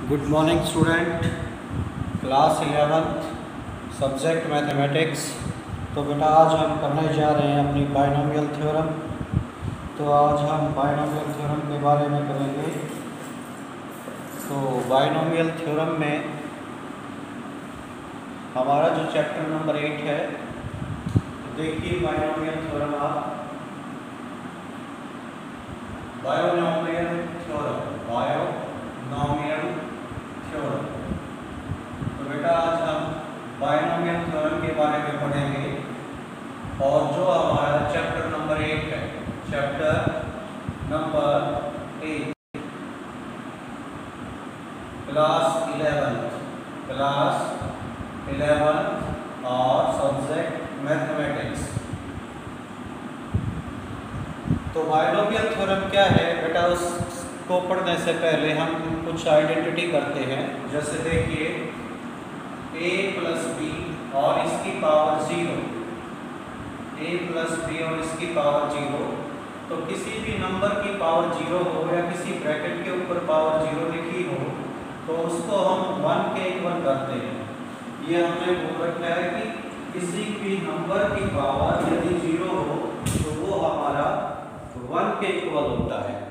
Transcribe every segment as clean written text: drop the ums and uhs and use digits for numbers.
Good morning student, class 11th subject mathematics. तो बेटा आज हम पढ़ने जा रहे हैं अपनी बायनोमियल थ्योरम। तो आज हम बायनोमियल थ्योरम के बारे में करेंगे। तो बायनोमियल थ्योरम में हमारा जो चैप्टर नंबर 8 है, देखिए बायनोमियल थ्योरम आप बायनोमियल थ्योरम तो बेटा आज हम बायनोमियल थ्योरम के बारे में पढ़ेंगे। और जो हमारा चैप्टर नंबर 8 है, चैप्टर नंबर 8 क्लास 11 और सब्जेक्ट मैथमेटिक्स। तो बायनोमियल थ्योरम क्या है बेटा, उसको पढ़ने से पहले हम कुछ आइडेंटिटी करते हैं। जैसे देखिए a प्लस बी और इसकी पावर 0, a प्लस बी और इसकी पावर 0। तो किसी भी नंबर की पावर 0 हो या किसी ब्रैकेट के ऊपर पावर 0 लिखी हो तो उसको हम 1 के इक्वल करते हैं। ये हमने बोल रखा है कि किसी भी नंबर की पावर यदि 0 हो तो वो हमारा 1 के इक्वल होता है।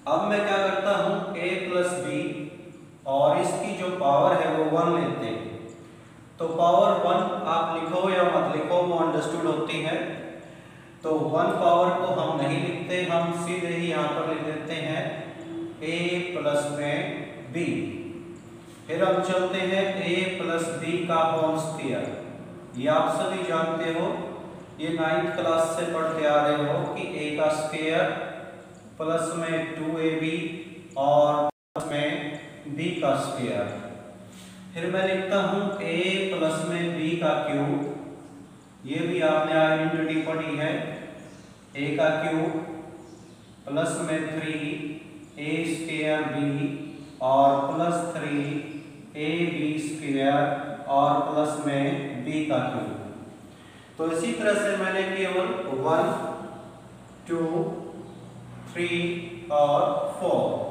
अब मैं क्या करता हूँ, a प्लस बी और इसकी जो पावर है वो 1 लेते हैं। तो पावर 1 आप लिखो या मत लिखो वो अंडरस्टूड होती है। तो 1 पावर को हम नहीं लिखते, हम सीधे ही यहाँ पर लिख देते हैं a प्लस में b। फिर हम चलते हैं a प्लस b का होल स्क्वायर। ये आप सभी जानते हो, ये 9th क्लास से पढ़ते आ रहे हो कि a का स्क्वायर प्लस में 2ab और प्लस में b का स्क्वायर। फिर मैं लिखता हूँ a प्लस में b का क्यूब। ये भी आपने आइडेंटिटी पढ़ी है, a का क्यूब प्लस में 3a स्क्वायर b और प्लस 3ab स्क्वायर और प्लस में b का क्यूब। तो इसी तरह से मैंने केवल 1, 2, 3 और 4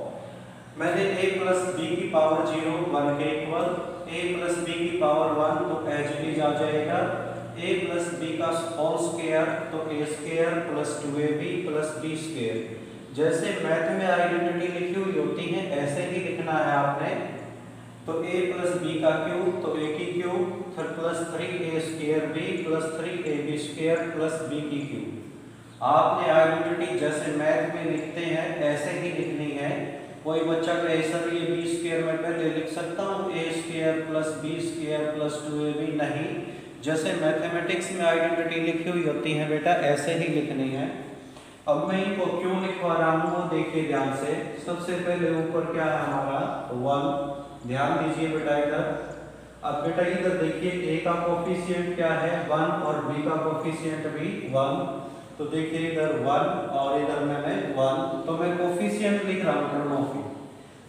मैंने a प्लस बी की पावर 0 1 के इक्वल, a प्लस बी की पावर 1 तो एज इट इज आ जाएगा a प्लस बी का होल स्क्वायर तो a square plus 2ab plus b square. जैसे मैथ में आइडेंटिटी लिखी हुई होती है ऐसे ही लिखना है आपने। तो a प्लस बी का क्यूब तो a की क्यूब, फिर plus 3a square b plus 3ab square plus b की क्यूब। आपने आइडेंटिटी जैसे मैथ में लिखते हैं ऐसे ही लिखनी है। कोई बच्चा कहे सर ये b स्क्वायर में पहले लिख सकता हूँ a square plus b square plus 2ab, नहीं, जैसे मैथमेटिक्स में आइडेंटिटी लिखी हुई होती है बेटा ऐसे ही लिखनी है। अब मैं इनको क्यों लिखवा रहा हूँ वो देखिए ध्यान से। सबसे पहले ऊपर क्या है हमारा 1, ध्यान दीजिए बेटा इधर। अब बेटा इधर देखिए a का कोफिशिएंट क्या है 1 और b का कोफिशिएंट भी 1। तो देखिए इधर 1 और इधर मैंने 1, तो मैं कोफिशिएंट लिख रहा हूँ दोनों की।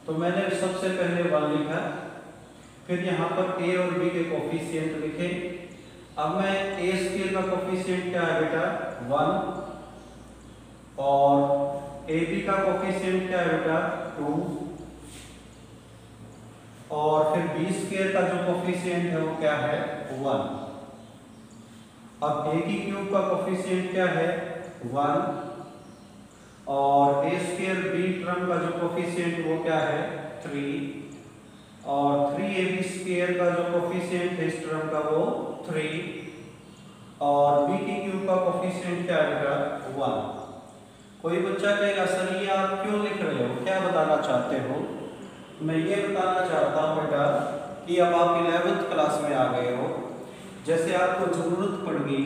तो मैंने सबसे पहले 1 लिखा, फिर यहाँ पर a और b के कोफिशिएंट लिखे। अब मैं a स्क्वायर का कोफिशिएंट क्या है बेटा 1 और ab का कोफिशिएंट क्या है बेटा 2 और फिर b स्क्वायर का जो कोफिशिएंट है वो क्या है 1। अब a की क्यूब का कोफिशिएंट क्या है 1 और a स्क्वायर b टर्म का जो कोफिशिएंट वो क्या है 3 और 3ab स्क्वायर का जो कोफिशिएंट है इस टर्म का वो 3 और b की क्यूब का कोफिशिएंट क्या है 1। कोई बच्चा कहेगा सर ये आप क्यों लिख रहे हो, क्या बताना चाहते हो? मैं ये बताना चाहता हूँ बेटा कि अब आप 11th क्लास में आ गए हो। जैसे आपको जरूरत पड़ गई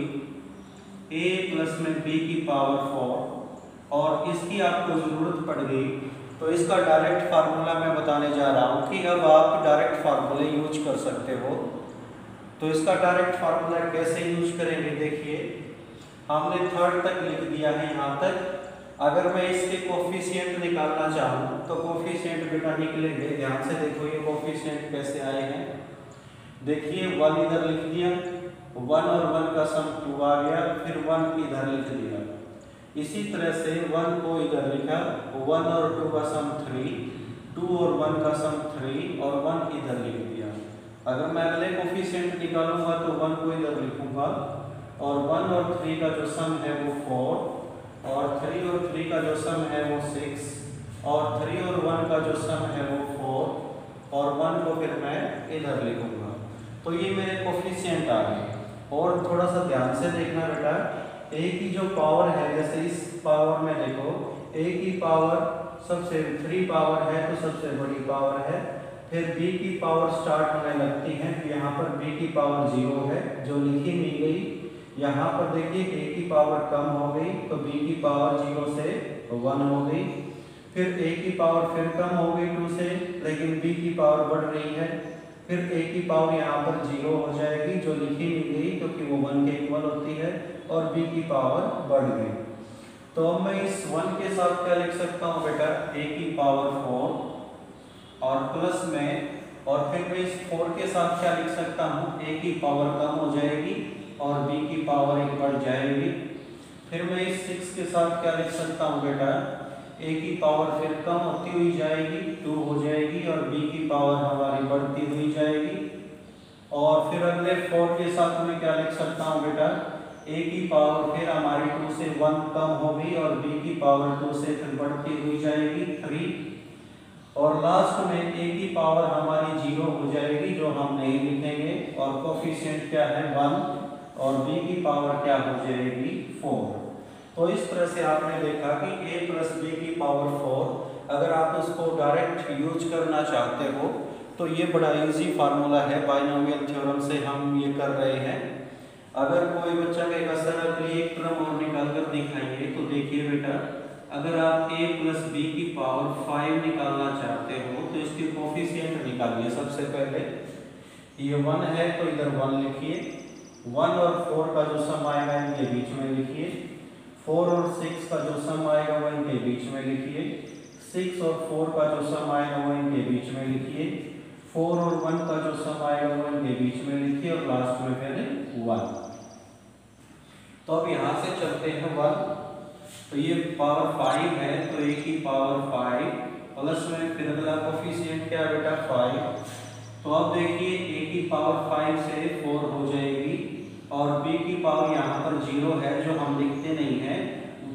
a प्लस में b की पावर 4 और इसकी आपको जरूरत पड़ गई, तो इसका डायरेक्ट फार्मूला मैं बताने जा रहा हूँ कि अब आप डायरेक्ट फार्मूले यूज कर सकते हो। तो इसका डायरेक्ट फार्मूला कैसे यूज करेंगे, देखिए हमने 3rd तक लिख दिया है यहाँ तक। अगर मैं इसके कोफिशिएंट निकालना चाहूँ तो कोफिशिएंट बेटा निकलेंगे, ध्यान से देखो ये कोफिशिएंट कैसे आए हैं। देखिए 1 इधर लिख दिया, 1 और 1 का सम 2 आ गया, फिर 1 इधर लिख दिया। इसी तरह से 1 को इधर लिखा, 1 और 2 का सम 3, 2 और 1 का सम 3 और 1 इधर लिख दिया। अगर मैं अगले कोफिशिएंट निकालूंगा तो 1 को इधर लिखूंगा और 1 और 3 का जो सम है वो 4 और 3 और 3 का जो सम है वो 6 और 3 और 1 का जो सम है वो 4 और 1 को फिर मैं इधर लिखूंगा। तो ये मेरे कोफिशिएंट आ गए। और थोड़ा सा ध्यान से देखना बेटा, a की जो पावर है, जैसे इस पावर में देखो a की पावर सबसे 3 पावर है तो सबसे बड़ी पावर है, फिर b की पावर स्टार्ट होने लगती है, यहाँ पर b की पावर 0 है जो लिखी नहीं गई। यहाँ पर देखिए a की पावर कम हो गई तो b की पावर 0 से 1 हो गई, फिर a की पावर फिर कम हो गई 2 से, लेकिन b की पावर बढ़ रही है, फिर a की पावर यहाँ पर 0 हो जाएगी जो लिखी नहीं गई क्योंकि वो 1 के इक्वल होती है, और b की पावर बढ़ गई। तो अब मैं इस 1 के साथ क्या लिख सकता हूँ बेटा, a की पावर 4 और प्लस में, और फिर मैं इस 4 के साथ क्या लिख सकता हूँ, a की पावर कम हो जाएगी और b की पावर 1 बढ़ जाएगी। फिर मैं इस 6 के साथ क्या लिख सकता हूँ बेटा, a की पावर फिर कम होती हुई जाएगी 2 हो जाएगी और b की पावर हमारी बढ़ती हुई जाएगी। और फिर अगले 4 के साथ मैं क्या लिख सकता हूँ बेटा, a की पावर फिर हमारी 2 से 1 कम हो गई और b की पावर 2 से फिर बढ़ती हुई जाएगी 3, और लास्ट में a की पावर हमारी 0 हो जाएगी जो हम नहीं लिखेंगे, और कोफिशिएंट क्या है 1 और b की पावर क्या हो जाएगी 4। तो इस तरह से आपने देखा कि a प्लस b की पावर 4, अगर आप उसको डायरेक्ट यूज करना चाहते हो तो ये बड़ा इजी फार्मूला है, बाइनोमियल थ्योरम से हम ये कर रहे हैं। अगर कोई बच्चा कहेगा सर अगली एक टर्म और निकाल कर दिखाइए, तो देखिए बेटा, अगर आप a प्लस b की पावर 5 निकालना चाहते हो तो इसके कोफिशिएंट निकालिए। सबसे पहले ये 1 है तो इधर 1 लिखिए, 1 और 4 का जो सम आएगा इनके बीच में लिखिए, 4 और 6 का जो सम आएगा वो इनके बीच में लिखिए, 6 और 4 का जो सम आएगा वो इनके बीच में लिखिए, 4 और 1 का जो सम आएगा वो इनके बीच में लिखिए, और लास्ट में फिर 1। तो अब यहाँ से चलते हैं 1, तो ये पावर 5 है तो a की पावर 5 प्लस में फिर अगला कोफिशिएंट क्या है बेटा 5। तो अब देखिए a की पावर 5 से 4 हो जाएगी और b की पावर यहाँ पर 0 है जो हम लिखते नहीं हैं,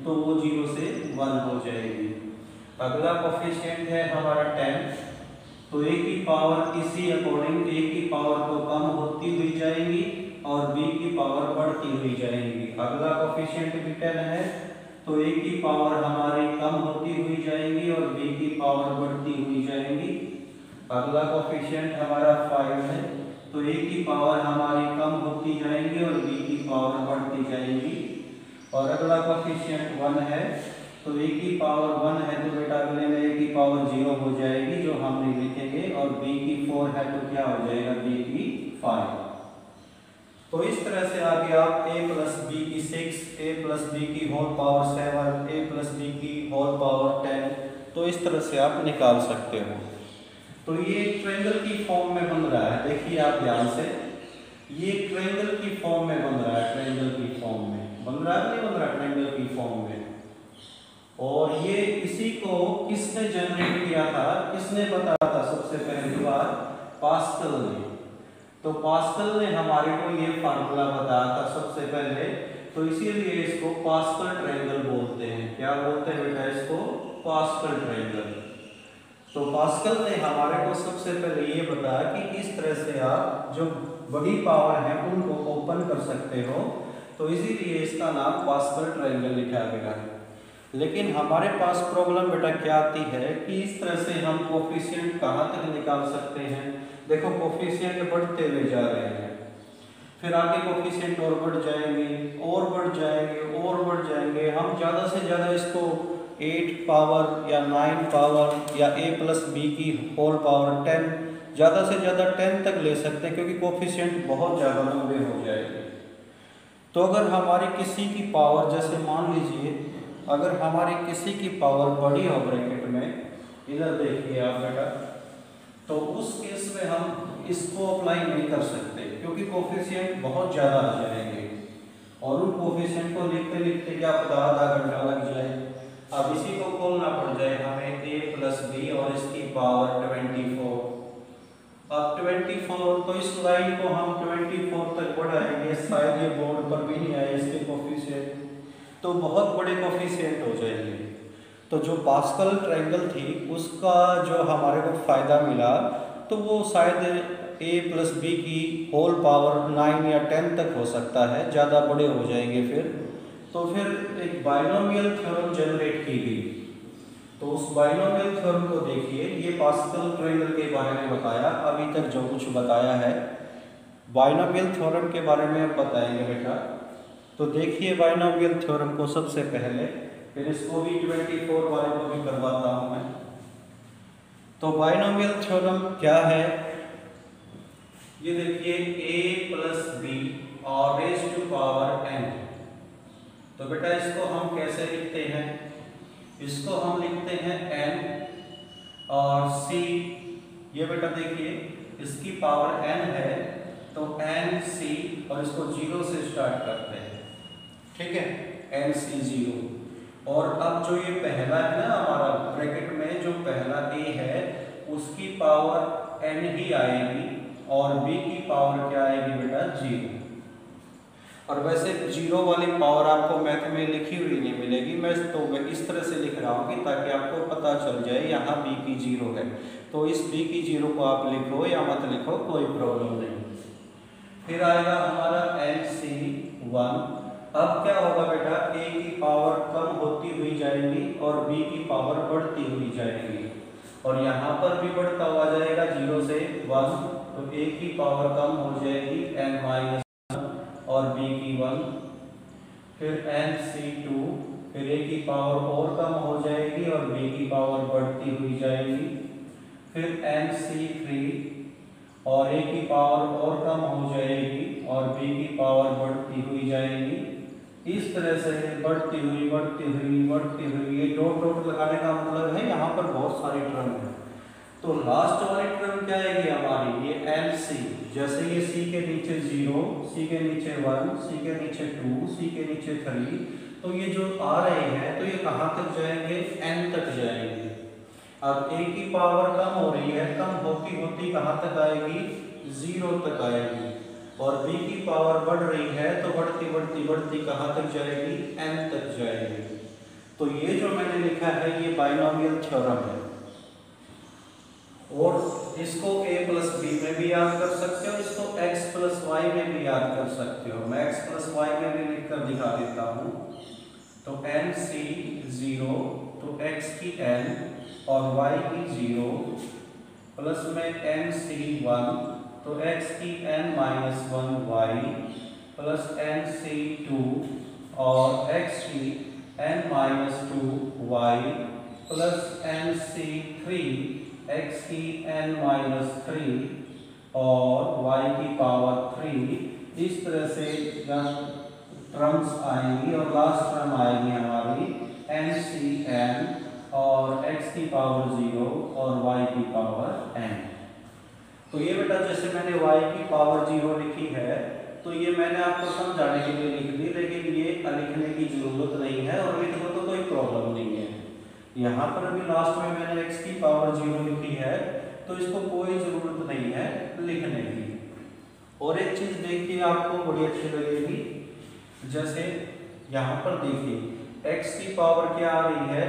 तो वो 0 से 1 हो जाएगी। अगला कोफिशिएंट है हमारा 10, तो a की पावर इसी अकॉर्डिंग a की पावर तो कम होती हुई जाएगी और b की पावर बढ़ती हुई जाएगी। अगला कोफिशिएंट भी 10 है तो a की पावर हमारी कम होती हुई जाएगी और b की पावर बढ़ती हुई जाएगी। अगला कोफिशिएंट हमारा 5 है तो a की पावर हमारी कम होती जाएगी और b की पावर बढ़ती जाएगी। और अगला कोफिशिएंट 1 है तो a की पावर 1 है तो बेटा अगले में a की पावर 0 हो जाएगी जो हम नहीं लिखेंगे, और b की 4 है तो क्या हो जाएगा b की 5। तो इस तरह से आगे आप a प्लस b की 6, a प्लस b की whole power 7, a plus b की होल पावर 10, तो इस तरह से आप निकाल सकते हो। तो ये ट्रायंगल की फॉर्म में बन रहा है, देखिए आप ध्यान से, ये ट्रायंगल की फॉर्म में बन रहा है, ट्रायंगल की फॉर्म में बन रहा है, नहीं बन रहा ट्रायंगल की फॉर्म में। और ये इसी को किसने जनरेट किया था, किसने बताया था सबसे पहली बार, पास्कल ने। तो पास्कल ने हमारे को ये फार्मूला बताया था सबसे पहले, तो इसीलिए इसको पास्कल ट्रायंगल बोलते हैं। क्या बोलते हैं बेटा इसको, पास्कल ट्रायंगल। तो पास्कल ने हमारे को सबसे पहले ये बताया कि इस तरह से आप जो बड़ी पावर है उनको ओपन कर सकते हो, तो इसीलिए इसका नाम पास्कल ट्रायंगल लिखा गया है। लेकिन हमारे पास प्रॉब्लम बेटा क्या आती है कि इस तरह से हम कोफिशिएंट कहाँ तक निकाल सकते हैं। देखो कोफिशिएंट बढ़ते हुए जा रहे हैं, फिर आगे कोफिशिएंट और बढ़ जाएंगे और बढ़ जाएंगे और बढ़ जाएंगे। हम ज़्यादा से ज़्यादा इसको 8 पावर या 9 पावर या a प्लस b की होल पावर 10, ज़्यादा से ज़्यादा 10 तक ले सकते हैं क्योंकि कोफिशिएंट बहुत ज़्यादा लंबे हो जाएंगे। तो अगर हमारी किसी की पावर, जैसे मान लीजिए अगर हमारी किसी की पावर बड़ी हो ब्रैकेट में, इधर देखिए आप बेटा, तो उस केस में हम इसको अप्लाई नहीं कर सकते क्योंकि कोफिशिएंट बहुत ज़्यादा आ जाएंगे और उन कोफिशिएंट को लिखते लिखते क्या पता आधा घंटा लग जाए। अब इसी को खोलना पड़ जाए हमें a प्लस बी और इसकी पावर 24। अब 24, तो इस लाइन को हम 24 तक बढ़ाएंगे, शायद ये बोर्ड पर भी नहीं आए इसके कोफिशिएंट, तो बहुत बड़े कोफिशिएंट हो जाएंगे। तो जो पास्कल ट्रायंगल थी उसका जो हमारे को फ़ायदा मिला तो वो शायद a प्लस बी की होल पावर 9 या 10 तक हो सकता है, ज़्यादा बड़े हो जाएंगे फिर। तो फिर एक बाइनोमियल थ्योरम जनरेट की गई। तो उस बाइनोमियल थ्योरम को देखिए, ये पास्कल ट्रायंगल के बारे में बताया, अभी तक जो कुछ बताया है बाइनोमियल थ्योरम के बारे में अब बताएंगे बेटा। तो देखिए बाइनोमियल थ्योरम को सबसे पहले, फिर इसको भी 24 वाले को भी करवाता हूँ मैं। तो बाइनोमियल थ्योरम क्या है, ये देखिए a प्लस बी और रेज टू पावर n। तो बेटा इसको हम कैसे लिखते हैं, इसको हम लिखते हैं n और c, ये बेटा देखिए इसकी पावर n है तो n c, और इसको 0 से स्टार्ट करते हैं, ठीक है, n c 0। और अब जो ये पहला है ना हमारा ब्रैकेट में जो पहला a है उसकी पावर n ही आएगी और b की पावर क्या आएगी बेटा 0। और वैसे 0 वाली पावर आपको मैथ में लिखी हुई नहीं मिलेगी, मैं इस तरह से लिख रहा हूँ कि ताकि आपको पता चल जाए यहाँ b की 0 है, तो इस b की 0 को आप लिखो या मत लिखो कोई प्रॉब्लम नहीं। फिर आएगा हमारा NC1। अब क्या होगा बेटा, a की पावर कम होती हुई जाएगी और b की पावर बढ़ती हुई जाएगी, और यहाँ पर भी बढ़ता हुआ जाएगा 0 से 1, तो a की पावर कम हो जाएगी n-1 और b की 1। फिर NC2, फिर a की पावर और कम हो जाएगी और b की पावर बढ़ती हुई जाएगी। फिर NC3 और a की पावर और कम हो जाएगी और b की पावर बढ़ती हुई जाएगी। इस तरह से बढ़ती हुई बढ़ती हुई बढ़ती हुई, ये डॉट डॉट लगाने का मतलब है यहाँ पर बहुत सारी टर्म है। तो लास्ट वाली टर्म क्या आएगी हमारी, ये NC, जैसे ये C के नीचे 0, C के नीचे 1, C के नीचे 2, C के नीचे 3, तो ये जो आ रहे हैं तो ये कहाँ तक जाएंगे, n तक जाएंगे। अब a की पावर कम हो रही है, कम होती होती कहाँ तक आएगी, 0 तक आएगी, और b की पावर बढ़ रही है तो बढ़ती बढ़ती बढ़ती कहाँ तक जाएगी, n तक जाएगी। तो ये जो मैंने लिखा है ये बाइनोमियल थ्योरम है, और इसको a प्लस बी में भी याद कर सकते हो, इसको x प्लस वाई में भी याद कर सकते हो। मैं x प्लस वाई में भी लिख कर दिखा देता हूँ। तो NC 0, तो x की n और y की 0, प्लस में NC1, तो x की n-1y, प्लस NC2 और x की n-2y, प्लस NC3, x की n-3 और y की पावर 3। इस तरह से टर्म्स आएंगी और लास्ट टर्म आएगी हमारी NCn और x की पावर 0 और y की पावर n। तो ये बेटा जैसे मैंने y की पावर 0 लिखी है तो ये मैंने आपको समझाने के लिए लिख दी, लेकिन ये लिखने की जरूरत नहीं है, और लिख दो तो कोई प्रॉब्लम नहीं है। यहाँ पर अभी लास्ट में मैंने x की पावर 0 लिखी है तो इसको कोई ज़रूरत नहीं है लिखने की। और एक चीज़ देखिए आपको बड़ी अच्छी लगेगी, जैसे यहाँ पर देखिए x की पावर क्या आ रही है,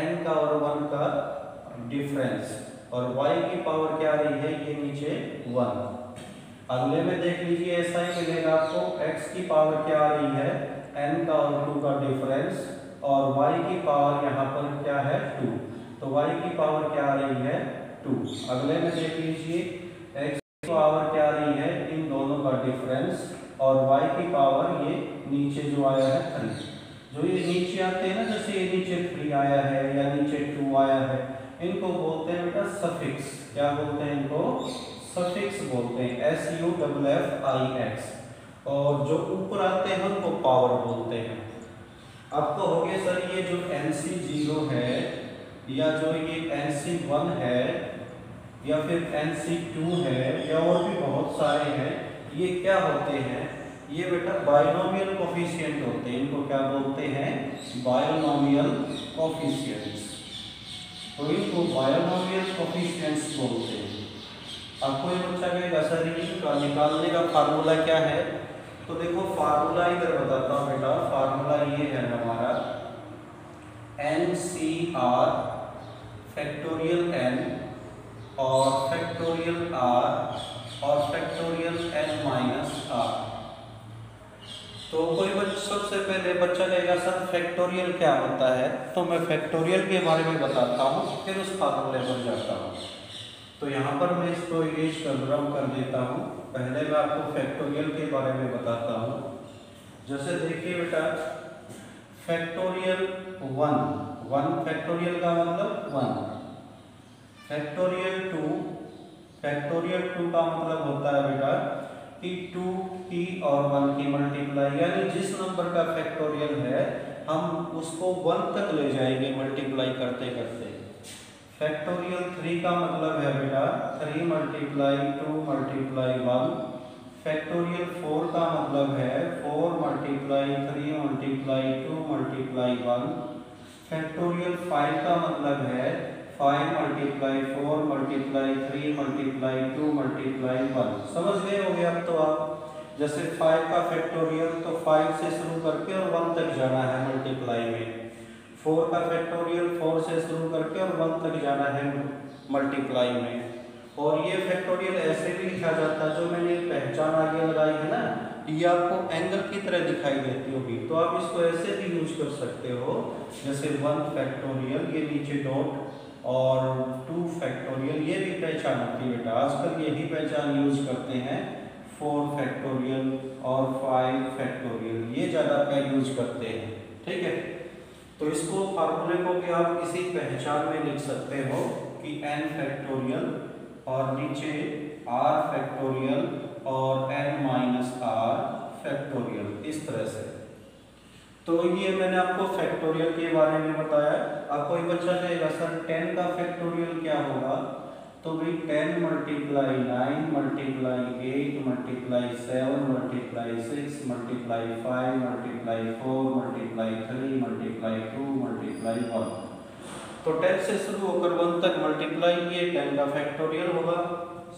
n का और 1 का डिफरेंस, और y की पावर क्या आ रही है, ये नीचे 1। अगले में देख लीजिए ऐसा ही मिलेगा आपको, x की पावर क्या आ रही है, n का और 2 का डिफरेंस, और y की पावर यहाँ पर क्या है 2, तो y की पावर क्या आ रही है 2। अगले में देख लीजिए x की पावर क्या आ रही है, इन दोनों का डिफरेंस, और y की पावर ये नीचे जो आया है 3। जो ये नीचे आते हैं ना, जैसे ये नीचे 3 आया है या नीचे 2 आया है, इनको बोलते हैं बेटा सफिक्स। क्या बोलते हैं इनको, सफिक्स बोलते हैं, SUFFIX। और जो ऊपर आते हैं उनको पावर बोलते हैं। अब तो हो गए सर ये जो NC0 है या जो ये NC1 है या फिर NC2 है या और भी बहुत सारे हैं, ये क्या होते हैं, ये बेटा बायनोमियल कोफिशिएंट होते हैं, इनको क्या बोलते हैं? Binomial coefficients. तो इनको बायनोमियल कोफिशिएंट्स बोलते हैं। अब कोई बच्चा कहेगा सर इनका निकालने का फार्मूला क्या है? तो देखो फार्मूला इधर बताता हूँ बेटा। फार्मूला ये है हमारा NCR फैक्टोरियल n और फैक्टोरियल r और फैक्टोरियल n माइनस r। तो कोई बच्चा सबसे पहले बच्चा कहेगा सर फैक्टोरियल क्या होता है? तो मैं फैक्टोरियल के बारे में बताता हूँ, फिर उस फार्मूले पर जाता हूँ। तो यहाँ पर मैं इसको इरेज कर देता हूँ। पहले मैं आपको फैक्टोरियल के बारे में बताता हूँ। जैसे देखिए बेटा, फैक्टोरियल 1 फैक्टोरियल का मतलब 1, फैक्टोरियल 2 का मतलब होता है बेटा कि 2 की और 1 की मल्टीप्लाई, यानी जिस नंबर का फैक्टोरियल है हम उसको 1 तक ले जाएंगे मल्टीप्लाई करते करते। फैक्टोरियल 3 का मतलब है बेटा 3 मल्टीप्लाई 2 मल्टीप्लाई 1। फैक्टोरियल 4 का मतलब है 4 मल्टीप्लाई 3 मल्टीप्लाई 2 मल्टीप्लाई 1। फैक्टोरियल 5 का मतलब है 5 मल्टीप्लाई 4 मल्टीप्लाई 3 मल्टीप्लाई 2 मल्टीप्लाई 1। समझ गए होंगे अब तो आप। जैसे 5 का फैक्टोरियल तो 5 से शुरू करके और 1 तक जाना है मल्टीप्लाई में। 4 का फैक्टोरियल 4 से शुरू करके और 1 तक जाना है मल्टीप्लाई में। और ये फैक्टोरियल ऐसे भी लिखा जाता है, जो मैंने पहचान आगे लगाई है ना, ये आपको एंगल की तरह दिखाई देती होगी, तो आप इसको ऐसे भी यूज कर सकते हो। जैसे 1 फैक्टोरियल, ये नीचे डॉट, और 2 फैक्टोरियल, ये भी पहचान होती है बेटा। आजकल यही पहचान यूज करते हैं। 4 फैक्टोरियल और 5 फैक्टोरियल, ये ज़्यादा यूज करते हैं। ठीक है, तो इसको फार्मूले को भी आप इसी पहचान में लिख सकते हो कि n फैक्टोरियल और नीचे r फैक्टोरियल और n माइनस r फैक्टोरियल, इस तरह से। तो ये मैंने आपको फैक्टोरियल के बारे में बताया। अब कोई बच्चा कहेगा सर 10 का फैक्टोरियल क्या होगा? तो भाई 10 multiply 9 multiply 8 multiply 7 multiply 6 multiply 5 multiply 4 multiply 3 multiply 2 multiply 1। तो 10 से शुरू होकर 1 तक मल्टीप्लाई किए, 10 का फैक्टोरियल होगा।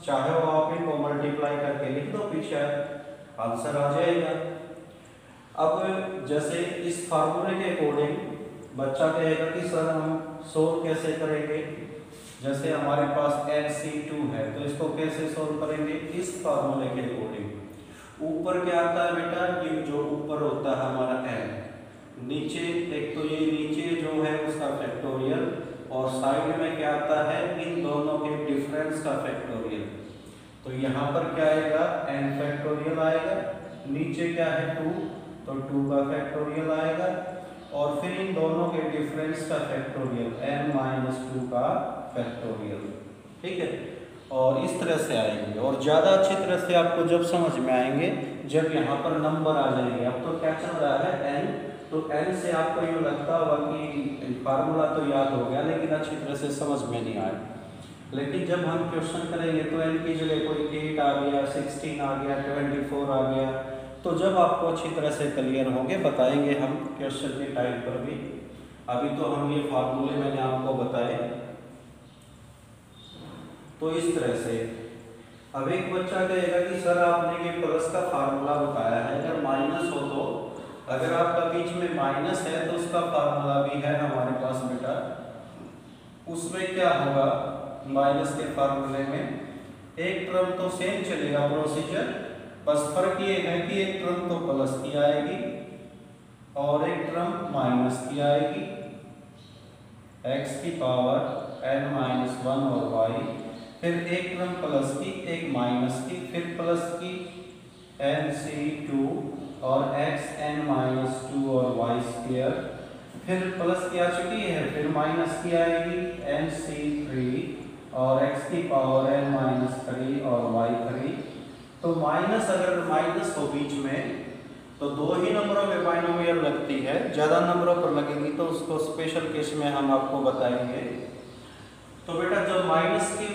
चाहे वो आप इनको मल्टीप्लाई करके लिख दो, पीछे आंसर आ जाएगा। अब जैसे इस फार्मूले के अकॉर्डिंग बच्चा कहेगा कि सर हम सोल्व कैसे करेंगे? जैसे हमारे पास NC2 है, तो इसको कैसे सोल्व करेंगे? इस फार्मूले के अकॉर्डिंग। ऊपर क्या आता है बेटा? ये जो ऊपर होता है हमारा n, नीचे एक तो ये नीचे जो है उसका फैक्टोरियल, और साइड में क्या आता है? इन दोनों के डिफरेंस का फैक्टोरियल। तो यहाँ पर क्या आएगा? n फैक्टोरियल आएगा, नीचे क्या है 2, तो 2 का फैक्टोरियल आएगा, और फिर इन दोनों के डिफरेंस का फैक्टोरियल n माइनस 2 का फैक्टोरियल। ठीक है, और इस तरह से आएंगे। और ज़्यादा अच्छी तरह से आपको जब समझ में आएंगे जब यहाँ पर नंबर आ जाएंगे। अब तो क्या चल रहा है n, तो n से आपको यूँ लगता होगा कि फार्मूला तो याद हो गया, लेकिन अच्छी तरह से समझ में नहीं आया। लेकिन जब हम क्वेश्चन करेंगे तो n की जगह कोई 8 आ गया, 16 आ गया, 24 आ गया, तो जब आपको अच्छी तरह से क्लियर होंगे बताएंगे हम क्वेश्चन के टाइम पर भी। अभी तो हम ये फार्मूले मैंने आपको बताए। तो इस तरह से अब एक बच्चा कहेगा कि सर आपने ये प्लस का फार्मूला बताया है, अगर माइनस हो तो, अगर आपका बीच में माइनस है तो उसका फार्मूला भी है हमारे पास बेटा। उसमें क्या होगा? माइनस के फार्मूले में एक टर्म तो सेम चलेगा प्रोसीजर, बस फर्क ये है कि एक टर्म तो प्लस की आएगी और एक टर्म माइनस की आएगी, x की पावर n माइनस 1 और y, फिर एक टर्म प्लस की, एक माइनस की, फिर प्लस की NC2 और xn माइनस 2 और y स्क्वायर, फिर प्लस की आ चुकी है, फिर माइनस की आएगी NC3 और x की पावर n माइनस 3 और y3। तो माइनस, अगर माइनस हो बीच में तो दो ही नंबरों में बाइनोमियल लगती है, ज़्यादा नंबरों पर लगेगी तो उसको स्पेशल केस में हम आपको बताएंगे। तो बेटा जब माइनस की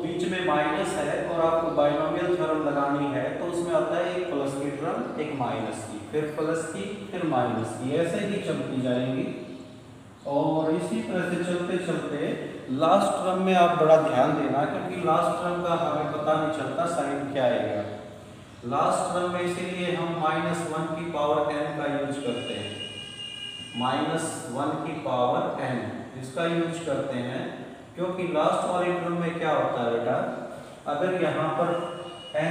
बीच में माइनस है और आपको बाइनोमियल थ्योरम लगानी है तो उसमें आता है एक प्लस की टर्म एक माइनस की, फिर प्लस की, फिर माइनस की, ऐसे ही चलती जाएंगी। और इसी तरह से चलते चलते लास्ट टर्म में आप बड़ा ध्यान देना, क्योंकि लास्ट टर्म का हमें पता नहीं चलता साइन क्या आएगा। लास्ट टर्म में इसीलिए हम -1 की पावर n का यूज करते हैं, -1 की पावर n इसका यूज करते हैं, क्योंकि लास्ट वाली टर्म में क्या होता है बेटा, अगर यहाँ पर n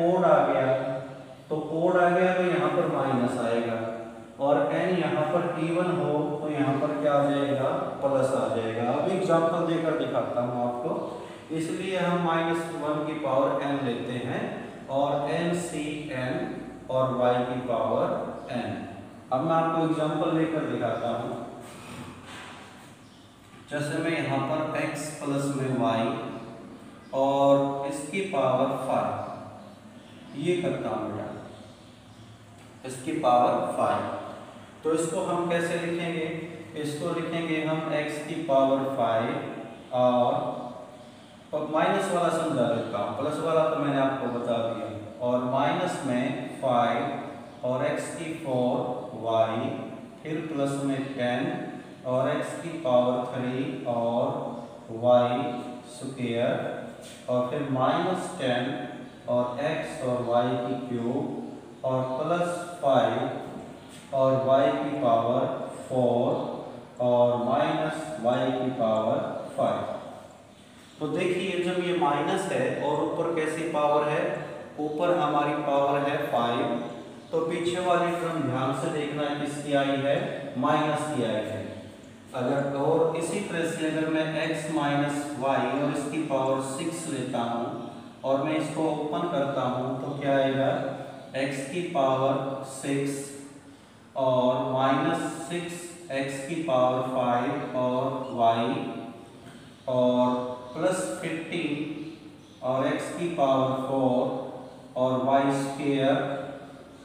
ओड आ गया तो ओड आ गया तो यहाँ पर माइनस आएगा, और n यहाँ पर इवन हो तो यहाँ पर क्या आ जाएगा, प्लस आ जाएगा। अब एग्जांपल देकर दिखाता हूँ आपको। इसलिए हम -1 की पावर n लेते हैं और n और y की पावर n। अब मैं आपको एग्जांपल लेकर दिखाता हूँ। जैसे मैं यहाँ पर x प्लस में y और इसकी पावर 5 ये करता हूँ बेटा, इसकी पावर 5। तो इसको हम कैसे लिखेंगे, इसको लिखेंगे हम x की पावर 5 और माइनस वाला समझा देता हूँ, प्लस वाला तो मैंने आपको बता दिया, और माइनस में 5 और x की 4 y, फिर प्लस में 10 और x की पावर 3 और y स्क्वायर, और फिर -10 और x और y की क्यूब और प्लस 5 और y की पावर 4 और माइनस y की पावर 5। तो देखिए जब ये माइनस है और ऊपर कैसी पावर है, ऊपर हमारी पावर है 5, तो पीछे वाली टर्म ध्यान से देखना किसकी आई है, माइनस की आई है। अगर और इसी तरह से अगर मैं x माइनस वाई और इसकी पावर 6 लेता हूँ और मैं इसको ओपन करता हूँ तो क्या आएगा, x की पावर 6 और -6 x की पावर 5 और y और प्लस 15 और x की पावर 4 और y स्क्वायर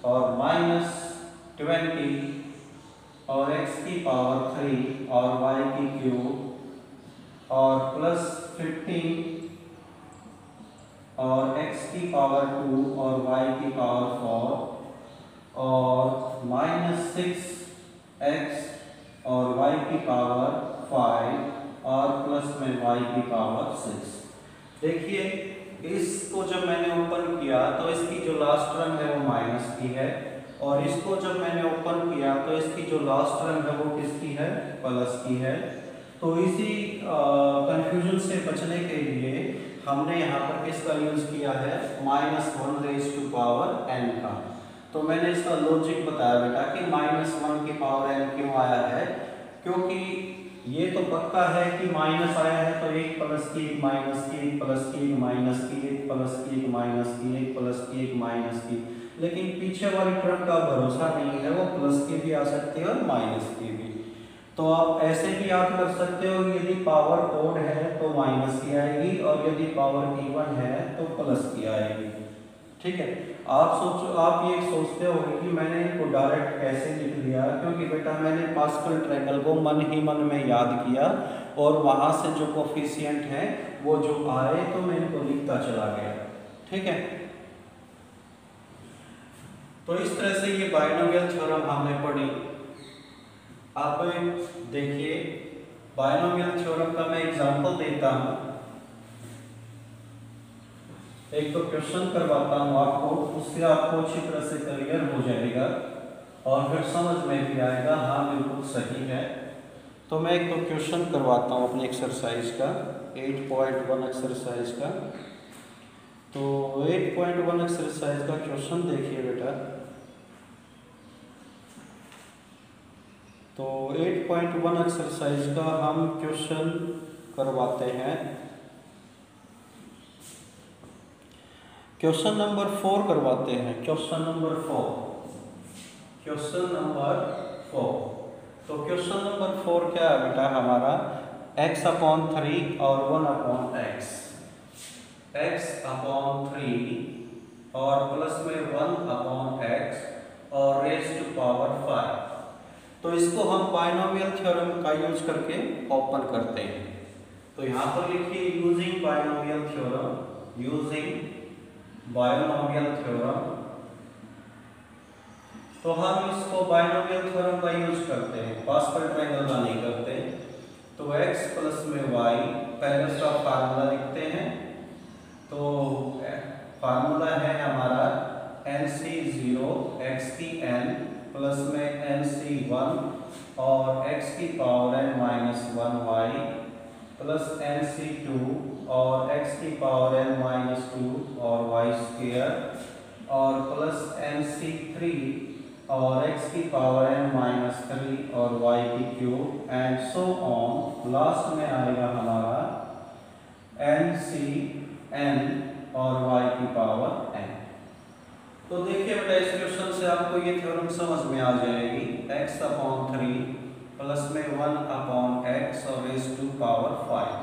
और -20 और x की पावर 3 और y की क्यूब और प्लस 15 और x की पावर 2 और y की पावर 4 और -6x और y की पावर 5 और प्लस में y की पावर 6। देखिए इसको जब मैंने ओपन किया तो इसकी जो लास्ट टर्म है वो माइनस की है, और इसको जब मैंने ओपन किया तो इसकी जो लास्ट टर्म है वो किसकी है, प्लस की है। तो इसी कंफ्यूजन से बचने के लिए हमने यहाँ पर किसका यूज किया है, -1n का। तो मैंने इसका लॉजिक बताया बेटा कि -1 की पावर n क्यों आया है, क्योंकि ये तो पक्का है कि माइनस आया है तो एक प्लस की, एक माइनस की, एक प्लस की, एक माइनस की, एक प्लस की, एक माइनस की, एक प्लस की, एक माइनस की, लेकिन पीछे वाली टर्म का भरोसा नहीं है, वो प्लस की भी आ सकती है और माइनस की भी। तो आप ऐसे भी याद कर सकते हो, यदि पावर ओड है तो माइनस की आएगी और यदि पावर इवन है तो प्लस की आएगी। ठीक है, आप ये सोचते हो कि मैंने इनको डायरेक्ट कैसे लिख लिया, क्योंकि बेटा मैंने पास्कल ट्रायंगल को मन ही मन में याद किया और वहाँ से जो कोफिशिएंट हैं वो जो आए तो मैं इनको लिखता चला गया। ठीक है, तो इस तरह से ये बायनोमियल थ्योरम हमने पढ़ी। आप देखिए बायनोमियल थ्योरम का मैं एग्जांपल देता हूँ, एक तो क्वेश्चन करवाता हूँ आपको, उससे आपको अच्छी तरह से क्लियर हो जाएगा और फिर समझ में भी आएगा हाँ बिल्कुल सही है। तो मैं एक तो क्वेश्चन करवाता हूँ अपनी एक्सरसाइज का, 8.1 एक्सरसाइज का। तो 8.1 एक्सरसाइज का क्वेश्चन देखिए बेटा। तो 8.1 एक्सरसाइज का हम क्वेश्चन करवाते हैं, क्वेश्चन नंबर 4 करवाते हैं, क्वेश्चन नंबर 4। तो क्वेश्चन नंबर 4 क्या है बेटा हमारा, x/3 और 1/x, x/3 और प्लस में 1/x और रेज़ टू पावर 5। तो इसको हम बायनोमियल थ्योरम का यूज करके ओपन करते हैं। तो यहाँ पर लिखिए using binomial theorem, using binomial theorem तो हम इसको बाइनोमियल थ्योरम का यूज करते हैं, पास्कल ट्रायंगल का नहीं करते। तो x प्लस में y, पहले उसका फार्मूला लिखते हैं। तो फार्मूला है हमारा nc0 x की n प्लस में nc1 और x की power n minus 1y plus nc2 और x की पावर n माइनस 2 और y स्क्वायर और प्लस nc3 और x की पावर n माइनस 3 और y की cube and so on. Last में आएगा हमारा nc(n) और y की पावर n। तो देखिए बेटा इस क्वेश्चन से आपको ये थ्योरम समझ में आ जाएगी, x/3 प्लस में 1/x और रेज़ टू पावर 5।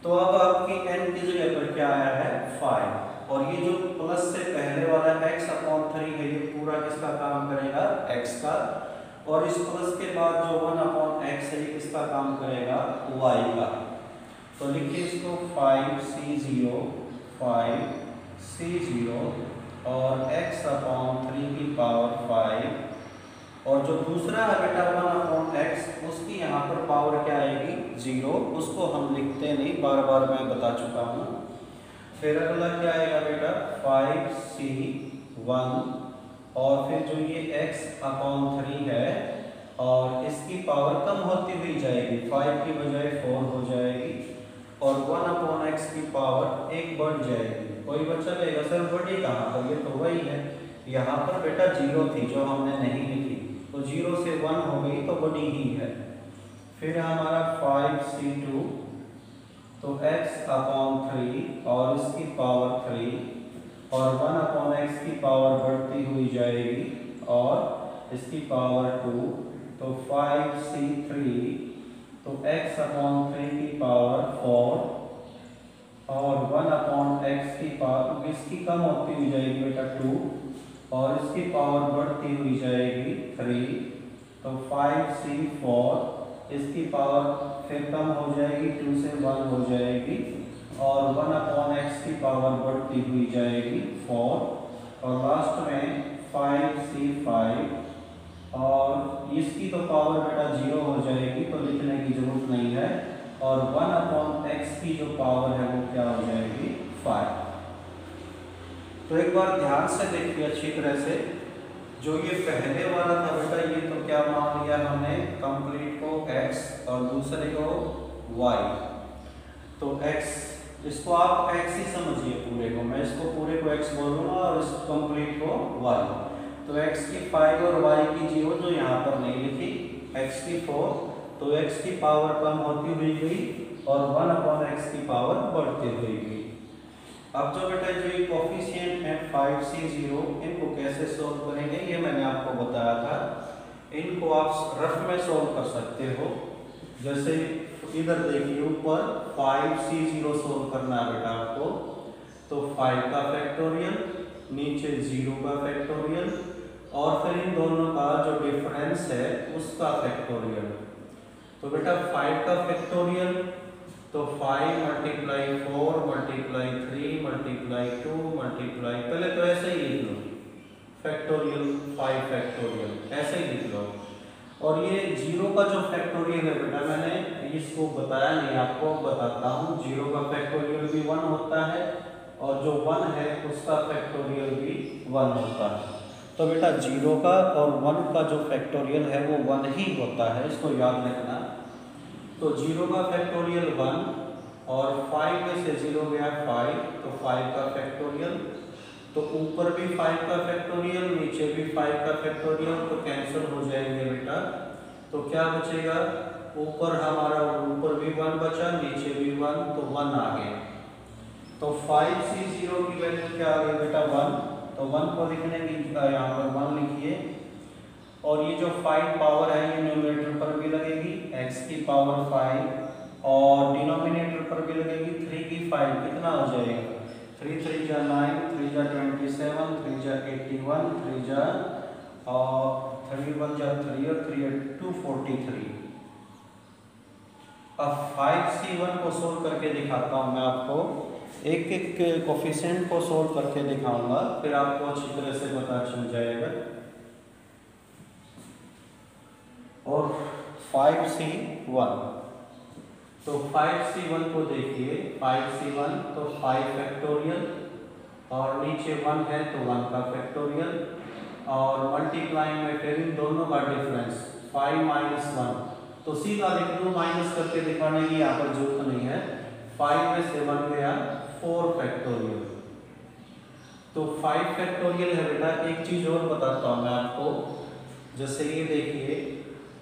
तो अब आपकी n की जगह पर क्या आया है 5, और ये जो प्लस से पहले वाला x/3 है ये पूरा किसका काम करेगा x का, और इस प्लस के बाद जो 1/x है ये किसका काम करेगा y का। तो लिखिए इसको 5c0 और x/3 की पावर 5, और जो दूसरा है बेटा 1/x उसकी यहाँ पर पावर क्या आएगी 0, उसको हम लिखते नहीं, बार बार मैं बता चुका हूँ। फिर अगला क्या आएगा बेटा 5c1 और फिर जो ये x/3 है और इसकी पावर कम होती हुई जाएगी, 5 की बजाय 4 हो जाएगी और 1/x की पावर 1 बढ़ जाएगी। कोई बच्चा कहेगा सर बढ़ी कहाँ पर, ये तो वही है, यहाँ पर बेटा 0 थी जो हमने नहीं लिखी, तो 0 से 1 हो गई तो बड़ी ही है। फिर हमारा 5c2 तो x/3 और इसकी पावर 3 और 1/x की पावर बढ़ती हुई जाएगी और इसकी पावर 2, तो 5c3 तो x/3 की पावर 4 और 1/x की पावर इसकी कम होती हुई जाएगी बेटा 2 और इसकी पावर बढ़ती हुई जाएगी 3, तो 5c4 इसकी पावर फिर कम हो जाएगी 2 से 1 हो जाएगी और 1/x की पावर बढ़ती हुई जाएगी 4 और लास्ट में 5c5 और इसकी तो पावर बेटा 0 हो जाएगी तो लिखने की जरूरत नहीं है, और 1/x की जो पावर है वो क्या हो जाएगी 5। तो एक बार ध्यान से देखिए अच्छी तरह से, जो ये पहले वाला था बेटा ये तो क्या मान लिया हमने कंप्लीट को x और दूसरे को y। तो x इसको आप x ही समझिए पूरे को, मैं इसको पूरे को x बोलूँगा और इस कंप्लीट को y। तो x की 5 और y की 0 जो यहाँ पर नहीं लिखी, x की 4 तो x की पावर कम होती हुई गई और 1/x की पावर बढ़ती हुई गई। अब जो बेटा जो ये कोफिशिएंट है 5c0 इनको कैसे सोल्व करेंगे ये मैंने आपको बताया था। इनको आप रफ में सोल्व कर सकते हो, जैसे इधर देखिए ऊपर 5c0 सोल्व करना है बेटा आपको, तो 5 का फैक्टोरियल नीचे 0 का फैक्टोरियल और फिर इन दोनों का जो डिफरेंस है उसका फैक्टोरियल। तो बेटा 5 का फैक्टोरियल तो 5 मल्टीप्लाई 4 मल्टीप्लाई 3 मल्टीप्लाई 2 मल्टीप्लाई, पहले तो ऐसे ही लिख लो फैक्टोरियल 5 फैक्टोरियल ऐसे ही लिख लो। और ये 0 का जो फैक्टोरियल है बेटा मैंने इसको बताया नहीं, आपको बताता हूँ। 0 का फैक्टोरियल भी 1 होता है और जो 1 है उसका फैक्टोरियल भी 1 होता है। तो बेटा 0 का और 1 का जो फैक्टोरियल है वो 1 ही होता है, इसको याद रखना। तो 0 का फैक्टोरियल 1 और 5 में से 0 गया 5 तो 5 का फैक्टोरियल, तो ऊपर भी 5 का फैक्टोरियल नीचे भी 5 का फैक्टोरियल, तो कैंसिल हो जाएंगे बेटा। तो क्या बचेगा, ऊपर हमारा ऊपर भी 1 बचा नीचे भी 1 तो 1 आ गया। तो 5c0 की वैल्यू क्या आ गई बेटा 1, तो 1 को लिखने की यहाँ पर 1 लिखिए और ये जो 5 पावर है ये न्यूमरेटर पर भी लगेगी x की पावर 5 और डिनोमिनेटर पर भी लगेगी 3 की 5, कितना हो जाएगा 3 3 जा 9 3 जा 27 3 जा 81 3 जा और 3 1 जा 3 और 3 243। अब 5c1 को सोल्व करके दिखाता हूँ मैं आपको, एक एक कोफिशिएंट को सोल्व करके दिखाऊंगा फिर आपको अच्छी तरह से पता चल जाएगा। और 5c1। तो 5c1 को देखिए, 5c1 तो 5 फैक्टोरियल और नीचे 1 है तो 1 का फैक्टोरियल और मल्टीप्लाई में फिर इन दोनों का डिफरेंस 5 माइनस 1। तो सीधा लिख दो, माइनस करके दिखाने की यहाँ पर जरूरत नहीं है। 5 में से 1 गया 4 फैक्टोरियल। तो 5 फैक्टोरियल है बेटा। एक चीज और बताता हूँ मैं आपको, जैसे ये देखिए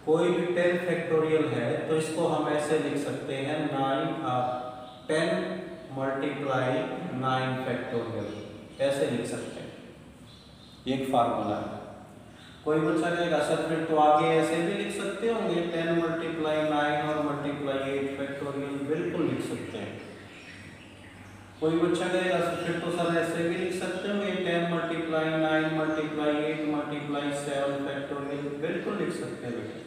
कोई भी 10 फैक्टोरियल है तो इसको हम ऐसे लिख सकते हैं 10 मल्टीप्लाई 9 फैक्टोरियल, ऐसे लिख सकते हैं। एक फार्मूला है। कोई बच्चा कहेगा सर फिर तो आगे ऐसे भी लिख सकते होंगे 10 मल्टीप्लाई 9 और मल्टीप्लाई 8 फैक्टोरियल, बिल्कुल लिख सकते हैं। कोई बच्चा कहेगा फिर तो सर ऐसे भी लिख सकते होंगे 10 मल्टीप्लाई 9 मल्टीप्लाई 8 मल्टीप्लाई 7 फैक्टोरियल, बिल्कुल लिख सकते हैं बेटा।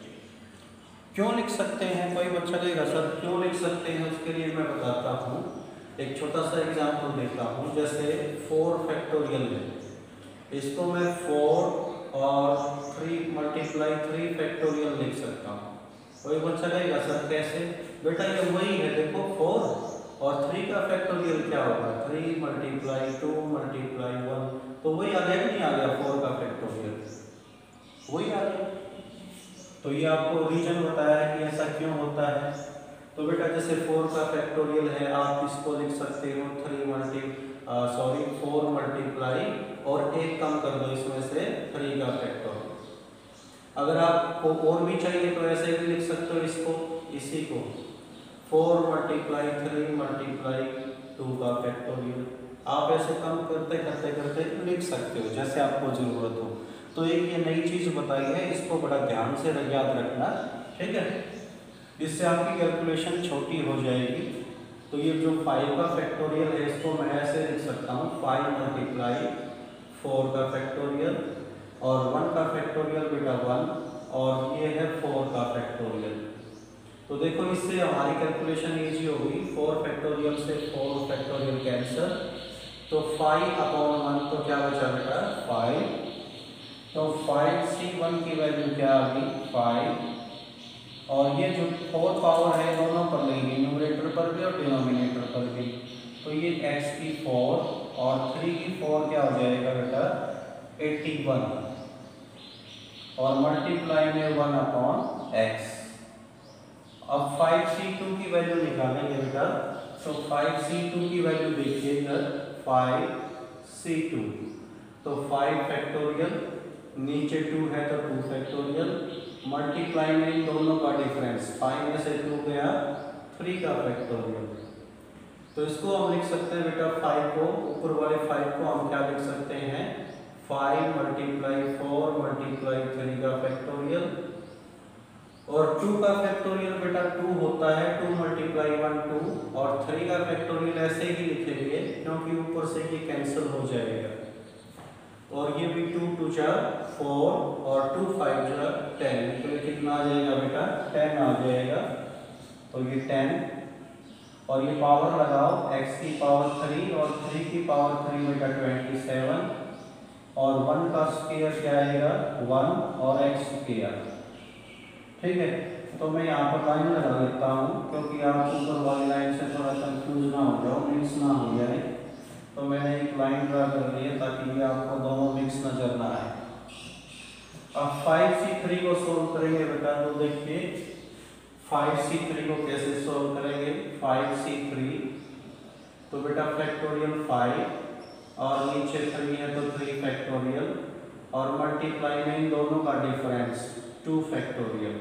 क्यों लिख सकते हैं? कोई बच्चा कहेगा सर क्यों लिख सकते हैं, उसके लिए मैं बताता हूँ। एक छोटा सा एग्जाम्पल देता हूँ। जैसे 4 फैक्टोरियल है, इसको मैं 4 और 3 मल्टीप्लाई 3 फैक्टोरियल लिख सकता हूँ। कोई बच्चा कहेगा सर कैसे? बेटा ये वही है, देखो 4 और 3 का फैक्टोरियल क्या होगा 3 मल्टीप्लाई 2 मल्टीप्लाई 1, तो वही आ गया नहीं आ गया 4 का फैक्टोरियल, वही आ गया। तो ये आपको रीजन बताया है कि ऐसा क्यों होता है। तो बेटा जैसे 4 का फैक्टोरियल है, आप इसको लिख सकते हो 4 मल्टीप्लाई और एक कम कर दो इसमें से 3 का फैक्टोरियल। अगर आपको और भी चाहिए तो ऐसे भी लिख सकते हो इसको, इसी को 4 मल्टीप्लाई 3 मल्टीप्लाई 2 का फैक्टोरियल। आप ऐसे कम करते करते करते लिख सकते हो जैसे आपको ज़रूरत हो। तो एक ये नई चीज़ बताई है, इसको बड़ा ध्यान से याद रखना, ठीक है। इससे आपकी कैलकुलेशन छोटी हो जाएगी। तो ये जो 5 का फैक्टोरियल है इसको मैं ऐसे लिख सकता हूँ 5 मल्टीप्लाई 4 का फैक्टोरियल और 1 का फैक्टोरियल बेटा 1 और ये है 4 का फैक्टोरियल। तो देखो इससे हमारी कैलकुलेशन ईजी होगी। 4 फैक्टोरियल से 4 फैक्टोरियल कैंसिल, तो 5/1 तो क्या बचा बेटा 5। तो 5c1 की वैल्यू क्या आ गई 5, और ये जो 4 पावर है दोनों पर लेंगे, न्यूमरेटर पर भी और डिनोमिनेटर पर भी। तो ये x की 4 और 3 की 4 क्या हो जाएगा बेटा 81 और मल्टीप्लाई में 1/x। अब 5c2 की वैल्यू निकालेंगे बेटा। तो 5c2 की वैल्यू देखिए इधर 5c2, तो 5 फैक्टोरियल नीचे 2 है तो 2 फैक्टोरियल मल्टीप्लाई में इन दोनों का डिफरेंस 5 में से 2 गया 3 का फैक्टोरियल। तो इसको हम लिख सकते हैं बेटा 5 को, ऊपर वाले 5 को हम क्या लिख सकते हैं 5 मल्टीप्लाई 4 मल्टीप्लाई 3 का फैक्टोरियल। और 2 का फैक्टोरियल बेटा 2 होता है, 2 मल्टीप्लाई 1 2, और 3 का फैक्टोरियल ऐसे ही लिखेंगे क्योंकि ऊपर से ये कैंसिल हो जाएगा। और ये भी 2 2 जा 4 और 2 5 जा 10, तो ये कितना आ जाएगा बेटा 10 आ जाएगा। तो ये 10 और ये पावर लगाओ x की पावर 3 और 3 की पावर 3 बेटा 27 और 1 का स्क्वायर क्या आएगा 1 और x स्क्वायर, ठीक है। तो मैं यहाँ पर लाइन लगा लेता हूँ क्योंकि आप ऊपर वाली लाइन से थोड़ा कंफ्यूज ना हो जाओ, मिक्स ना हो जाए। तो मैंने एक लाइन ड्रा कर दी है ताकि ये आपको दोनों मिक्स नजर ना आए। अब 5c3 को सोल्व करेंगे बेटा। तो देखिए 5c3 को कैसे सोल्व करेंगे 5c3, तो बेटा फैक्टोरियल 5 और नीचे 3 है तो 3 फैक्टोरियल और मल्टीप्लाई में इन दोनों का डिफरेंस 2 फैक्टोरियल।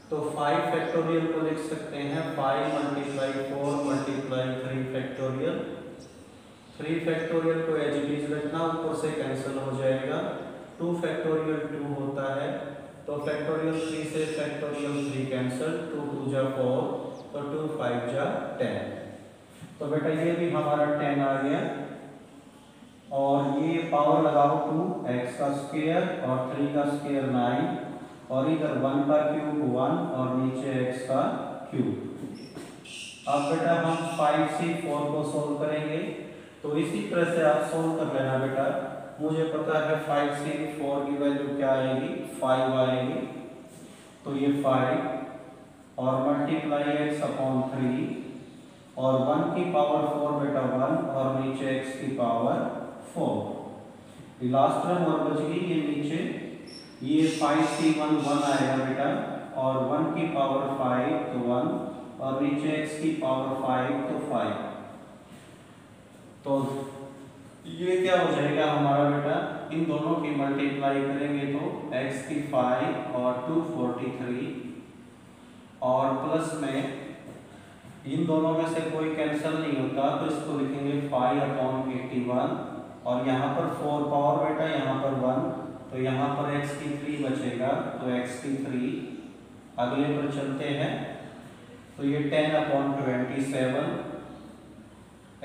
तो 5 फैक्टोरियल को लिख सकते हैं 5 मल्टीप्लाई 4 मल्टीप्लाई 3 फैक्टोरियल। 3 फैक्टोरियल को एज इट इज रखना, ऊपर से कैंसिल हो जाएगा। 2 फैक्टोरियल 2 होता है, तो फैक्टोरियल 3 से फैक्टोरियल 3 कैंसिल, 2 2 जा 4 तो 2 5 जा 10। तो बेटा ये भी हमारा 10 आ गया और ये पावर लगाओ 2 x का स्क्वायर और 3 का स्क्वायर 9 और इधर 1 का क्यूब 1 और नीचे x का क्यूब। अब बेटा हम 5c4 को सोल्व करेंगे। तो इसी तरह से आप सोल्व कर लेना बेटा। मुझे पता है 5c4 की वैल्यू क्या आएगी 5 आएगी तो ये 5 और मल्टीप्लाई x अपॉन 3 और 1 की पावर 4 बेटा 1 और नीचे x की पावर 4। लास्ट टर्म और बच गई ये नीचे, ये 5c1 1 आएगा बेटा और 1 की पावर 5 तो 1 और नीचे x की पावर 5 तो 5। तो ये क्या हो जाएगा हमारा बेटा, इन दोनों की मल्टीप्लाई करेंगे तो x की 5 और 243 और प्लस में इन दोनों में से कोई कैंसिल नहीं होता तो इसको लिखेंगे 5/81 और यहाँ पर 4 पावर बेटा यहाँ पर 1 तो यहाँ पर x की 3 बचेगा तो x की 3। अगले पर चलते हैं तो ये 10/27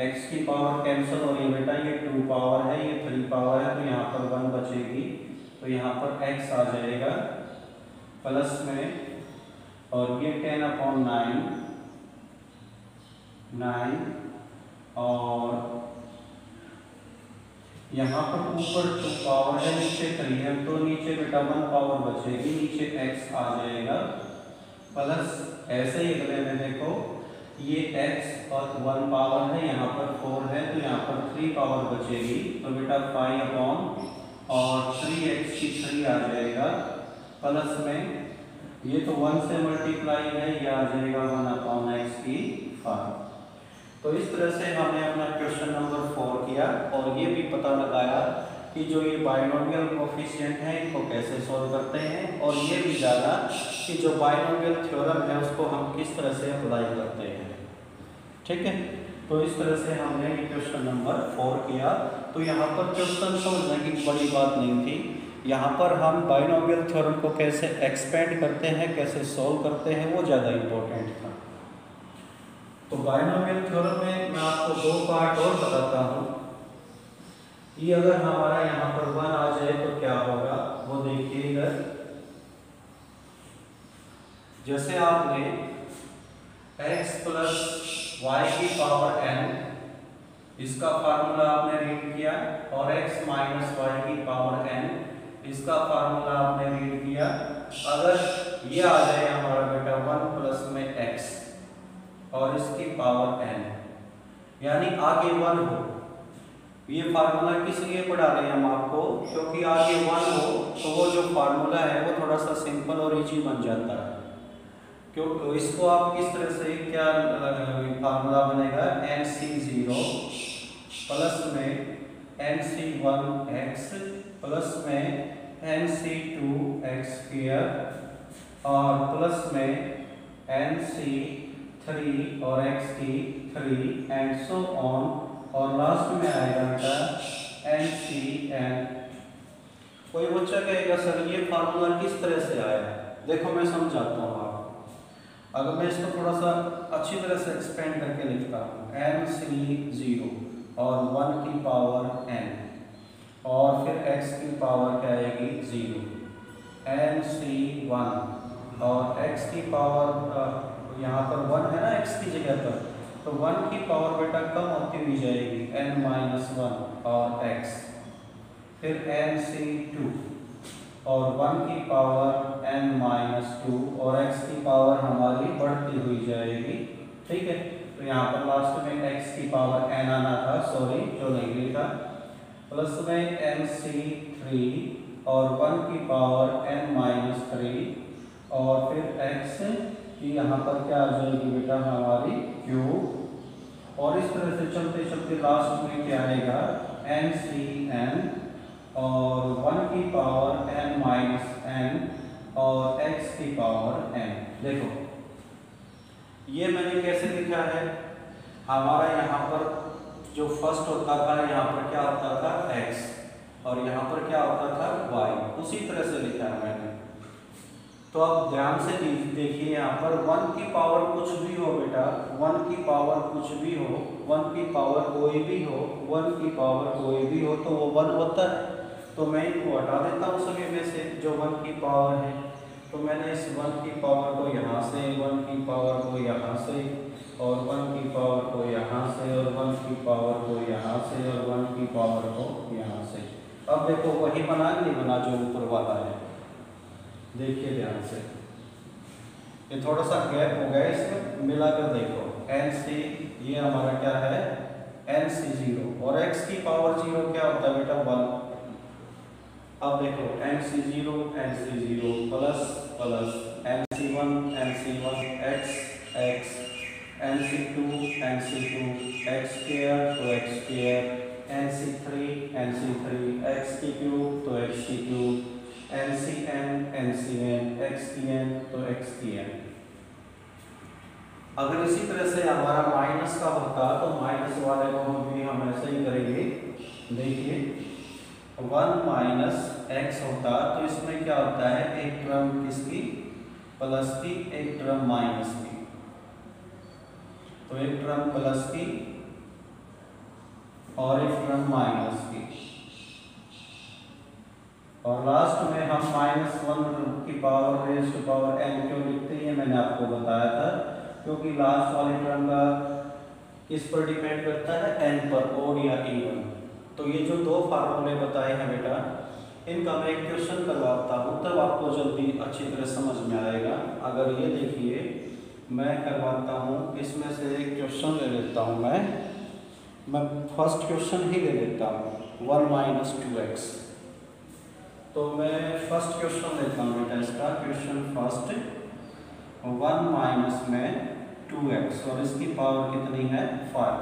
x की पावर कैंसिल और ये बेटा ये 2 पावर है ये 3 पावर है तो यहाँ पर 1 बचेगी तो यहाँ पर x आ जाएगा प्लस में और ये 10/9 और यहाँ पर ऊपर 2 पावर है नीचे 3 है तो नीचे बेटा 1 पावर बचेगी नीचे x आ जाएगा प्लस ऐसे ही अगले में देखो ये x और 1 पावर है यहाँ पर 4 है तो यहाँ पर 3 पावर बचेगी तो बेटा 5 और 3x की 3 आ जाएगा प्लस में ये तो 1 से मल्टीप्लाई है ये आ जाएगा 1/x की 5। तो इस तरह से हमने अपना क्वेश्चन नंबर 4 किया और ये भी पता लगाया कि जो ये बाइनोमियल कोफिशिएंट है इनको कैसे सॉल्व करते हैं और ये भी जाना कि जो बाइनोमियल थ्योरम है उसको हम किस तरह से अप्लाई करते हैं। ठीक है, तो इस तरह से हमने ये क्वेश्चन नंबर 4 किया। तो यहाँ पर क्वेश्चन समझने की बड़ी बात नहीं थी, यहाँ पर हम बाइनोमियल थ्योरम को कैसे एक्सपेंड करते हैं कैसे सॉल्व करते हैं वो ज़्यादा इम्पोर्टेंट था। तो बाइनोमियल थ्योरम में मैं आपको 2 पार्ट और बताता हूँ। ये अगर हमारा यहाँ पर 1 आ जाए तो क्या होगा वो देखिए इधर। जैसे आपने x प्लस वाई की पावर n इसका फार्मूला आपने रीड किया और x माइनस वाई की पावर n इसका फार्मूला आपने रीड किया। अगर ये आ जाए हमारा बेटा 1 प्लस में x और इसकी पावर n यानी आगे 1 हो, ये फार्मूला किस लिए पढ़ा रहे हैं हम आपको, क्योंकि आगे 1 हो तो वो जो फार्मूला है वो थोड़ा सा सिंपल और इजी बन जाता है। क्यों इसको आप किस तरह से क्या फार्मूला बनेगा nc0 प्लस में nc1x प्लस में nc2x² और प्लस में nc3 और x की 3 एंड सो ऑन और लास्ट में आएगा बेटा ncn। कोई बच्चा कहेगा सर ये फार्मूला किस तरह से आया, देखो मैं समझाता हूँ आपको। अगर मैं इसको थोड़ा सा अच्छी तरह से एक्सपेंड करके लिखता हूँ nc0 और 1 की पावर n और फिर x की पावर क्या आएगी 0 nc1 और x की पावर यहाँ पर 1 है ना x की जगह पर तो 1 की पावर बेटा कम होती हुई जाएगी n-1 और x फिर nc2 और 1 की पावर n-2 और x की पावर हमारी बढ़ती हुई जाएगी। ठीक है, तो यहाँ पर लास्ट में x की पावर n आना था, सॉरी जो नहीं लिखा, प्लस में nc3 और 1 की पावर n-3 और फिर x की यहाँ पर क्या आ जाएगी बेटा हमारी क्यूब और इस तरह से चलते चलते लास्ट में क्या आएगा ncn और 1 की पावर n-n और x की पावर n। देखो ये मैंने कैसे लिखा है, हमारा यहाँ पर जो फर्स्ट होता था यहाँ पर क्या होता था x और यहाँ पर क्या होता था y, उसी तरह से लिखा है मैंने। तो अब ध्यान से देखिए यहाँ पर 1 की पावर कुछ भी हो बेटा, 1 की पावर कुछ भी हो, 1 की पावर कोई भी हो, 1 की पावर कोई भी हो तो वो 1 होता है। तो मैं इनको हटा देता हूँ सभी में से जो 1 की पावर है, तो मैंने इस 1 की पावर को यहाँ से, 1 की पावर को यहाँ से और 1 की पावर को यहाँ से और 1 की पावर को यहाँ से और 1 की पावर को यहाँ से। अब देखो वही बना नहीं बना जो ऊपर वाला है, देखिए ध्यान से। ये थोड़ा सा गैप हो गया, इसमें मिलाकर देखो एन सी, ये हमारा क्या है एन सी 0 और x की पावर 0 क्या होता है बेटा 1। अब देखो N C 0 plus plus N C 1 x x N C 2 x square तो x square N C 3 x की क्यूब तो एक्स की cube N C N x की एन तो एक्स की एन। अगर इसी तरह से हमारा माइनस का होता तो माइनस वाले को भी हम ऐसे ही करेंगे। देखिए 1 माइनस एक्स होता तो इसमें क्या होता है एक टर्म किसकी प्लस की, एक टर्म माइनस की, तो एक टर्म प्लस की और एक टर्म माइनस की, और लास्ट में हम -1 की power raise to power n क्यों लिखते हैं मैंने आपको बताया था, क्योंकि लास्ट वाले टर्म का किस पर डिपेंड करता है n पर, ओड या इवन। तो ये जो दो फार्मूले बताए हैं बेटा, इनका मैं एक क्वेश्चन करवाता हूँ तब आपको जल्दी अच्छी तरह समझ में आएगा। अगर ये देखिए मैं करवाता हूँ, इसमें से एक क्वेश्चन ले लेता हूँ मैं फर्स्ट क्वेश्चन ही ले लेता हूँ 1 माइनस 2x। तो मैं फर्स्ट क्वेश्चन लेता हूँ बेटा, इसका क्वेश्चन फर्स्ट 1 माइनस में 2x और इसकी पावर कितनी है 5।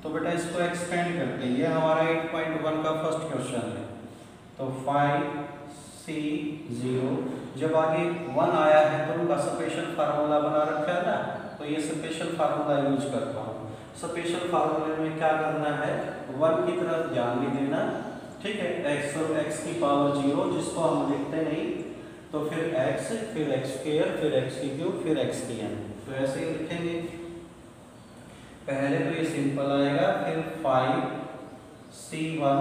तो बेटा इसको एक्सपेंड करते हैं, ये हमारा 8.1 का फर्स्ट क्वेश्चन है। तो 5c0 जब आगे 1 आया है तो उनका स्पेशल फार्मूला बना रखा है ना, तो ये स्पेशल फार्मूला यूज करता हूँ। स्पेशल फार्मूले में क्या करना है 1 की तरफ ध्यान भी देना, ठीक है। x और x की पावर 0 जिसको हम लिखते नहीं, तो फिर x फिर x स्क्वायर फिर x की क्यूब फिर x की n, तो ऐसे ही लिखेंगे। पहले तो ये सिंपल आएगा, फिर 5c1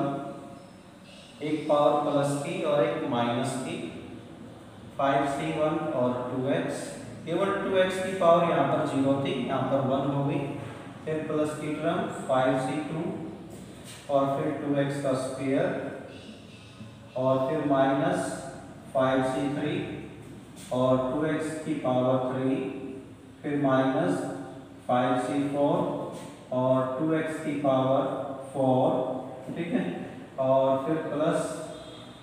एक पावर प्लस की और एक माइनस की, 5c1 और 2x, केवल 2x की पावर यहाँ पर 0 थी, यहाँ पर 1 हो गई, फिर प्लस की टर्म 5c2 और फिर 2x का स्क्वायर और फिर माइनस 5c3 और 2x की पावर 3, फिर माइनस 5c4 और 2x की पावर 4, ठीक है, और फिर प्लस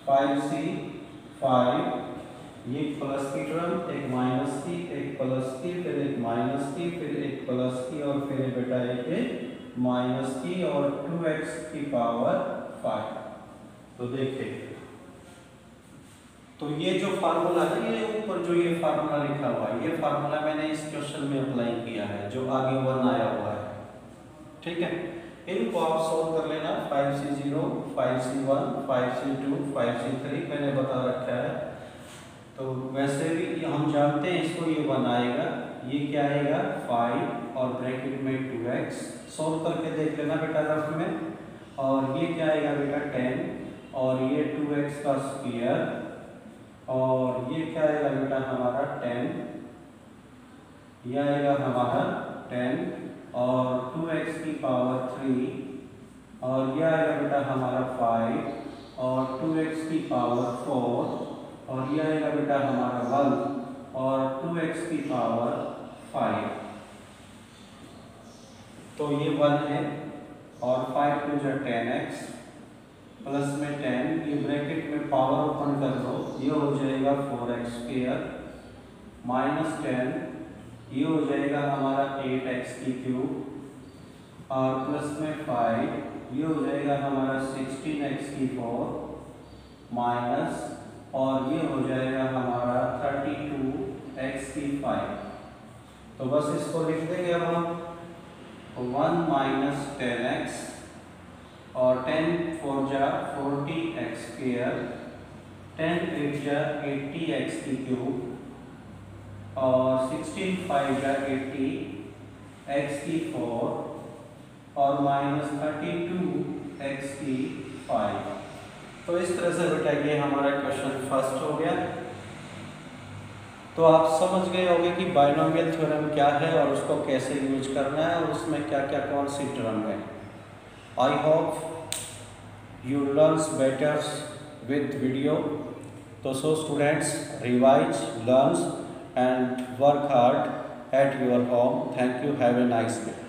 5c5, ये प्लस की टर्म एक माइनस की एक प्लस की फिर एक माइनस की फिर एक प्लस की और फिर बेटा एक माइनस की और 2x की पावर 5। तो देखिए, तो ये जो फार्मूला है, ये ऊपर जो ये फार्मूला लिखा हुआ है, ये फार्मूला मैंने इस क्वेश्चन में अप्लाई किया है जो आगे 1 आया हुआ है, ठीक है। इनको आप सॉल्व कर लेना, 5c0 5c1 5c2 5c3 मैंने बता रखा है। तो वैसे भी हम जानते हैं इसको, ये 1 आएगा, ये क्या आएगा 5 और ब्रैकेट में 2x, सॉल्व करके देख लेना बेटा रफ में, और ये क्या आएगा बेटा 10 और ये 2x का स्क्वायर और ये क्या आएगा बेटा हमारा 10, ये आएगा हमारा 10 और 2x की पावर 3 और ये आएगा बेटा हमारा 5 और 2x की पावर 4 और ये आएगा बेटा हमारा 1 और 2x की पावर 5। तो ये 1 है और 5 2 जा 10x प्लस में 10, ये ब्रैकेट में पावर ओपन कर दो, ये हो जाएगा 4x स्क्वायर माइनस 10, ये हो जाएगा हमारा 8x की क्यूब और प्लस में 5, ये हो जाएगा हमारा 16x की 4 माइनस और ये हो जाएगा हमारा 32x की 5। तो बस इसको लिख देंगे अब हम 1 माइनस 10x और 10 4 जा 40x स्क्वायर, 10 8 जा 80x की क्यूब और 16 5 जा 80 x की 4 और माइनस 32 x की 5। तो इस तरह से बेटा ये हमारा क्वेश्चन फर्स्ट हो गया। तो आप समझ गए होंगे कि बायनोमियल थ्योरम क्या है और उसको कैसे यूज करना है और उसमें क्या क्या कौन सी टर्म है। I hope you learns better with video. तो so students revise, learns and work hard at your home. Thank you. Have a nice day.